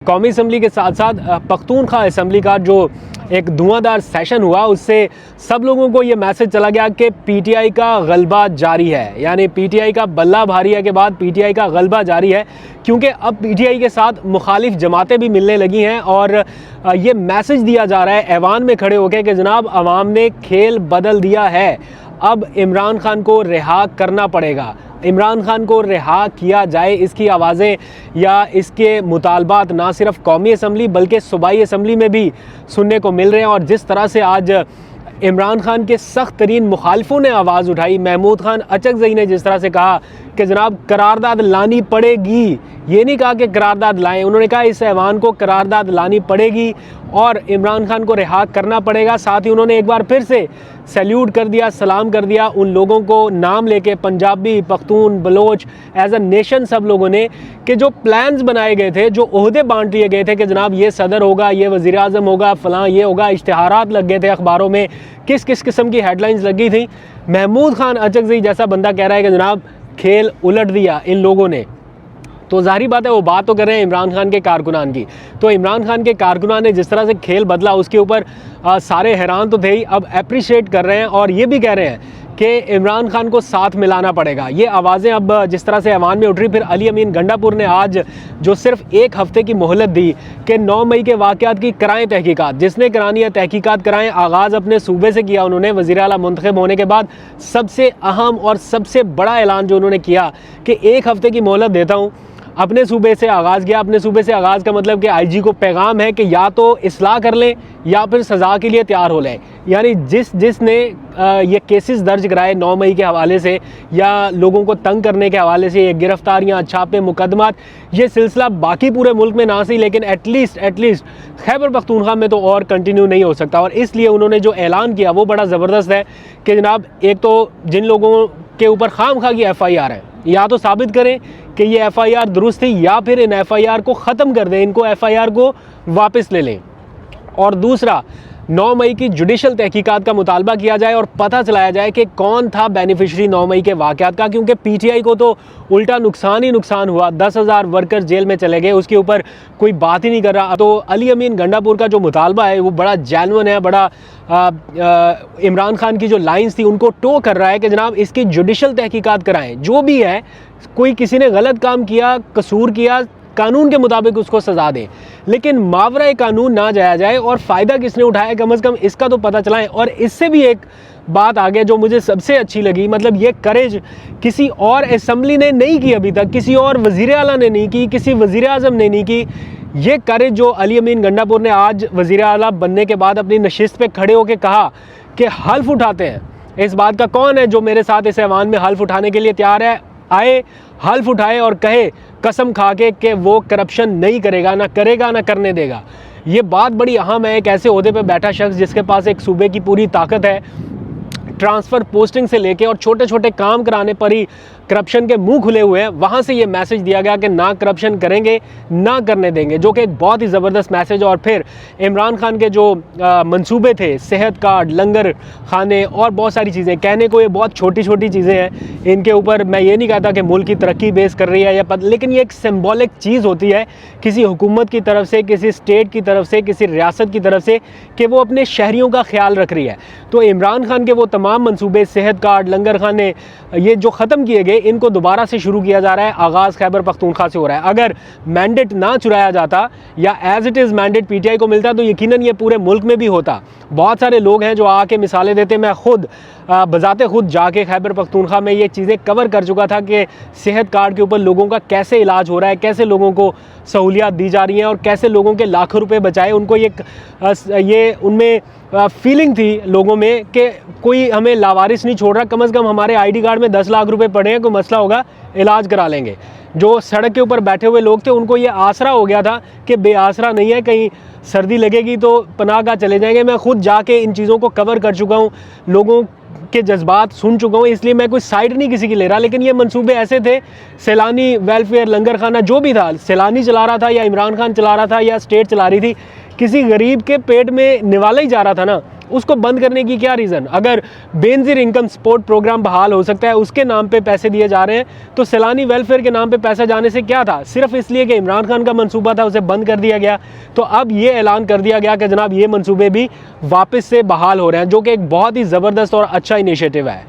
कौमी असम्बली के साथ साथ पख्तूनख्वा असम्बली का जो एक धुआंधार सेशन हुआ, उससे सब लोगों को ये मैसेज चला गया कि पीटीआई का गलबा जारी है। यानी पीटीआई का बल्ला भारी है के बाद पीटीआई का गलबा जारी है, क्योंकि अब पीटीआई के साथ मुखालिफ जमातें भी मिलने लगी हैं और ये मैसेज दिया जा रहा है ऐवान में खड़े होकर कि जनाब अवाम ने खेल बदल दिया है, अब इमरान खान को रिहा करना पड़ेगा। इमरान खान को रिहा किया जाए, इसकी आवाज़ें या इसके मुतालबात ना सिर्फ कौमी असम्बली बल्कि सूबाई असम्बली में भी सुनने को मिल रहे हैं। और जिस तरह से आज इमरान खान के सख्त तरीन मुखालिफों ने आवाज़ उठाई, महमूद खान अचकज़ई ने जिस तरह से कहा कि जनाब करारदाद लानी पड़ेगी, ये नहीं कहा कि करारदाद लाएं, उन्होंने कहा इस ऐवान को करारदाद लानी पड़ेगी और इमरान खान को रिहा करना पड़ेगा। साथ ही उन्होंने एक बार फिर से सैल्यूट कर दिया, सलाम कर दिया उन लोगों को नाम लेके, Punjabi, Pakhtun, Baloch, as a nation सब लोगों ने, कि जो प्लान्स बनाए गए थे, जो ओहदे बांट लिए गए थे कि जनाब ये सदर होगा, ये वज़ीर आज़म होगा, फ़लाँ ये होगा, इश्तिहारात लग गए थे अखबारों में, किस किस किस्म की हेडलाइंस लगी थी। महमूद खान अचकज़ई जैसा बंदा कह रहा है कि जनाब खेल उलट दिया इन लोगों ने। तो ज़ाहिर बात है वो बात तो कर रहे हैं इमरान खान के कारकुनान की। तो इमरान खान के कारकुनान ने जिस तरह से खेल बदला उसके ऊपर सारे हैरान तो थे ही, अब अप्रिशिएट कर रहे हैं और ये भी कह रहे हैं कि इमरान खान को साथ मिलाना पड़ेगा। ये आवाज़ें अब जिस तरह से ऐवान में उठ रही, फिर अली अमीन गंडापुर ने आज जो सिर्फ एक हफ़्ते की मोहलत दी कि 9 मई के वाक़यात की कराएं तहकीकात, जिसने करानी है तहकीकात कराएं। आगाज़ अपने सूबे से किया उन्होंने, वज़ीर आला मुंतखब होने के बाद सबसे अहम और सबसे बड़ा ऐलान जो उन्होंने किया कि 1 हफ़्ते की मोहलत देता हूँ। अपने सूबे से आगाज़ किया। अपने सूबे से आगाज़ का मतलब कि आईजी को पैगाम है कि या तो इस्लाह कर लें या फिर सज़ा के लिए तैयार हो लें। यानी जिसने ये केसेस दर्ज कराए 9 मई के हवाले से या लोगों को तंग करने के हवाले से, ये गिरफ्तारियाँ, छापे, मुकदमात, ये सिलसिला बाकी पूरे मुल्क में ना सही लेकिन एटलीस्ट खैबर पख्तूनख्वा में तो और कंटिन्यू नहीं हो सकता। और इसलिए उन्होंने जो ऐलान किया वो बड़ा ज़बरदस्त है कि जनाब एक तो जिन लोगों के ऊपर खामखा की FIR है, या तो साबित करें कि ये FIR दुरुस्त थी या फिर इन FIR को ख़त्म कर दें, इनको FIR को वापस ले लें। और दूसरा, 9 मई की जुडिशल तहकीकात का मुतालबा किया जाए और पता चलाया जाए कि कौन था बेनिफिशरी 9 मई के वाक़यात का, क्योंकि PTI को तो उल्टा नुकसान ही नुकसान हुआ। 10,000 वर्कर जेल में चले गए, उसके ऊपर कोई बात ही नहीं कर रहा। तो अली अमीन गंडापुर का जो मुतालबा है वो बड़ा जेन्युइन है, बड़ा इमरान खान की जो लाइन्स थी उनको टो कर रहा है कि जनाब इसकी जुडिशल तहकीकात कराएँ, जो भी है, कोई किसी ने गलत काम किया, कसूर किया, कानून के मुताबिक उसको सज़ा दें, लेकिन मावरा कानून ना जाया जाए। और फ़ायदा किसने उठाया कम अज़ कम इसका तो पता चलाएं। और इससे भी एक बात आगे जो मुझे सबसे अच्छी लगी, मतलब ये करेज किसी और असम्बली ने नहीं की अभी तक, किसी और वज़ीर आला ने नहीं की, किसी वज़ीर आज़म ने नहीं की। ये करेज जो अली अमीन गंडापुर ने आज वज़ीर आला बनने के बाद अपनी नशिस्त पे खड़े होकर कहा कि हल्फ उठाते हैं, इस बात का कौन है जो मेरे साथ इस ऐवान में हल्फ उठाने के लिए तैयार है, आए हल्फ उठाए और कहे कसम खा के कि वो करप्शन नहीं करेगा, ना करेगा, ना करने देगा। ये बात बड़ी अहम है। एक ऐसे ओहदे पे बैठा शख्स जिसके पास एक सूबे की पूरी ताकत है, ट्रांसफ़र पोस्टिंग से लेके और छोटे छोटे काम कराने पर ही करप्शन के मुंह खुले हुए हैं, वहाँ से ये मैसेज दिया गया कि ना करप्शन करेंगे, ना करने देंगे, जो कि एक बहुत ही ज़बरदस्त मैसेज। और फिर इमरान खान के जो मंसूबे थे, सेहत कार्ड, लंगर खाने और बहुत सारी चीज़ें, कहने को ये बहुत छोटी छोटी चीज़ें हैं, इनके ऊपर मैं ये नहीं कहता कि मुल्क की तरक्की बेस कर रही है या लेकिन ये एक सिम्बॉलिक चीज़ होती है किसी हुकूमत की तरफ से, किसी स्टेट की तरफ से, किसी रियासत की तरफ से, कि वो अपने शहरियों का ख्याल रख रही है। तो इमरान खान के वो तमाम मंसूबे, सेहत कार्ड, लंगर खाने, ये जो ख़त्म किए गए, इनको दोबारा से शुरू किया जा रहा है। आगाज़ खैबर पख्तूनख्वा से हो रहा है। अगर मैंडेट ना चुराया जाता या as it is mandate PTI को मिलता तो यकीनन ये पूरे मुल्क में भी होता। बहुत सारे लोग हैं जो आके मिसालें देते। मैं खुद बजाते खुद जाके खैबर पख्तूनख्वा में ये चीज़ें कवर कर चुका था कि सेहत कार्ड के ऊपर लोगों का कैसे इलाज हो रहा है, कैसे लोगों को सहूलियात दी जा रही हैं और कैसे लोगों के लाखों रुपए बचाए। उनको ये उनमें फीलिंग थी लोगों में कि कोई हमें लावारिस नहीं छोड़ रहा, कम अज़ कम हमारे ID कार्ड में 10 लाख रुपए पड़े हैं, कोई मसला होगा इलाज करा लेंगे। जो सड़क के ऊपर बैठे हुए लोग थे उनको ये आसरा हो गया था कि बेआसरा नहीं है, कहीं सर्दी लगेगी तो पनाहगाह चले जाएंगे। मैं खुद जाके इन चीज़ों को कवर कर चुका हूँ, लोगों के जज्बात सुन चुका हूँ, इसलिए मैं कोई साइड नहीं किसी की ले रहा। लेकिन ये मंसूबे ऐसे थे, सैलानी वेलफेयर, लंगर खाना, जो भी था, सैलानी चला रहा था या इमरान खान चला रहा था या स्टेट चला रही थी, किसी गरीब के पेट में निवाला ही जा रहा था ना, उसको बंद करने की क्या रीज़न? अगर बेनज़ीर इनकम सपोर्ट प्रोग्राम बहाल हो सकता है, उसके नाम पे पैसे दिए जा रहे हैं, तो सैलानी वेलफेयर के नाम पे पैसा जाने से क्या था? सिर्फ इसलिए कि इमरान खान का मंसूबा था, उसे बंद कर दिया गया। तो अब ये ऐलान कर दिया गया कि जनाब ये मंसूबे भी वापस से बहाल हो रहे हैं, जो कि एक बहुत ही ज़बरदस्त और अच्छा इनिशिएटिव है।